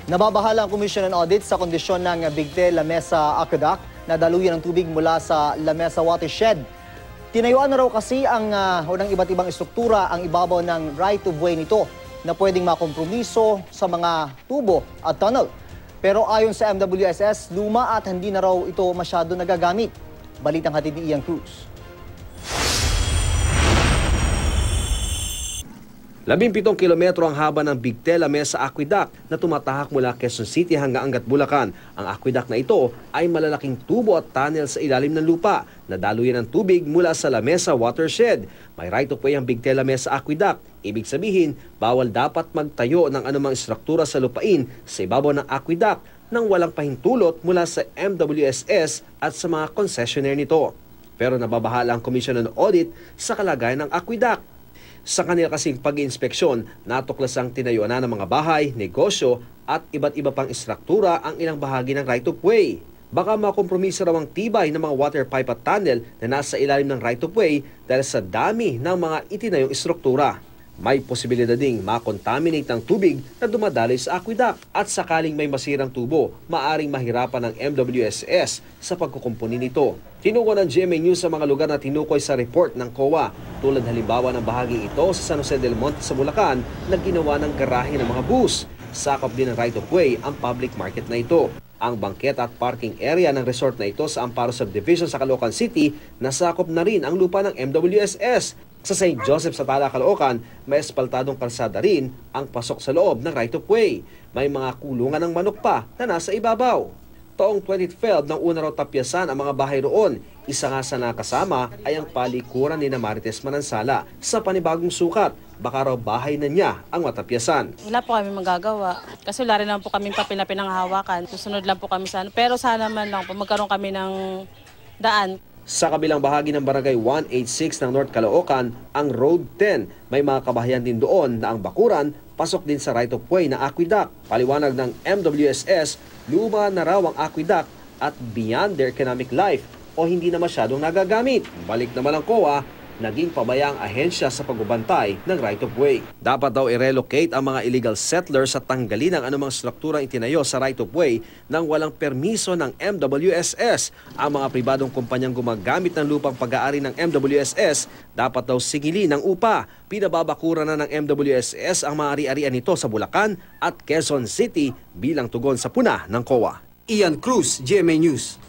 Nababahala ang Commission on Audit sa kondisyon ng Bigte Lamesa Aqueduct na daluyan ng tubig mula sa Lamesa Watershed. Tinayuan na raw kasi ng iba't ibang estruktura ang ibabaw ng right-of-way nito na pwedeng makompromiso sa mga tubo at tunnel. Pero ayon sa MWSS, luma at hindi na raw ito masyado nagagamit. Balitang hatid ni Ian Cruz. 17 kilometro ang haba ng Bigte Lamesa Aqueduct na tumatahak mula Quezon City hanggang Angat, Bulacan. Ang aqueduct na ito ay malalaking tubo at tunnel sa ilalim ng lupa na daluyan ng tubig mula sa Lamesa Watershed. May right of way ang Bigte Lamesa Aqueduct. Ibig sabihin, bawal dapat magtayo ng anumang istruktura sa lupain sa ibabaw ng aqueduct nang walang pahintulot mula sa MWSS at sa mga concessionaire nito. Pero nababahala ang Commission on Audit sa kalagayan ng aqueduct. Sa kanila kasing pag-iinspeksyon, natuklasang tinayuan na ng mga bahay, negosyo at iba't iba pang istruktura ang ilang bahagi ng right-of-way. Baka makompromiso raw ang tibay ng mga water pipe at tunnel na nasa ilalim ng right-of-way dahil sa dami ng mga itinayong istruktura. May posibilidad ding makontaminate ang tubig na dumadaloy sa aqueduct at sakaling may masirang tubo, maaring mahirapan ng MWSS sa pagkukumpuni nito. Tinukoy ng GMA News sa mga lugar na tinukoy sa report ng COA, tulad halimbawa ng bahaging ito sa San Jose del Monte sa Bulacan na ginawa ng garahe ng mga bus. Sakop din ng right-of-way ang public market na ito. Ang bangketa at parking area ng resort na ito sa Amparo Subdivision sa Caloocan City, nasakop na rin ang lupa ng MWSS. Sa St. Joseph sa Tala, Caloocan, may espaltadong kalsada rin ang pasok sa loob ng right-of-way. May mga kulungan ng manok pa na nasa ibabaw. Taong 2012 nang una raw tapyasan ang mga bahay roon. Isa nga sa nakasama ay ang palikuran ni Marites Manansala. Sa panibagong sukat, baka raw bahay na niya ang matapyasan. Wala po kami magagawa. Kasi wala rin lang po kaming papel na pinanghahawakan. Susunod lang po kami sana. Pero sana man lang po magkaroon kami ng daan. Sa kabilang bahagi ng Barangay 186 ng North Caloocan, ang Road 10, may mga kabahayan din doon na ang bakuran pasok din sa right-of-way na aqueduct. Paliwanag ng MWSS, luma na raw ang aqueduct at beyond their economic life o hindi na masyadong nagagamit. Balik naman ang COA, naging pabaya ang ahensya sa pagbabantay ng right-of-way. Dapat daw i-relocate ang mga illegal settlers at tanggalin ang anumang strukturang itinayo sa right-of-way nang walang permiso ng MWSS. Ang mga pribadong kumpanyang gumagamit ng lupang pag-aari ng MWSS dapat daw sigilin ng upa. Pinababakura na ng MWSS ang mga ari-arian nito sa Bulacan at Quezon City bilang tugon sa puna ng COA. Ian Cruz, GMA News.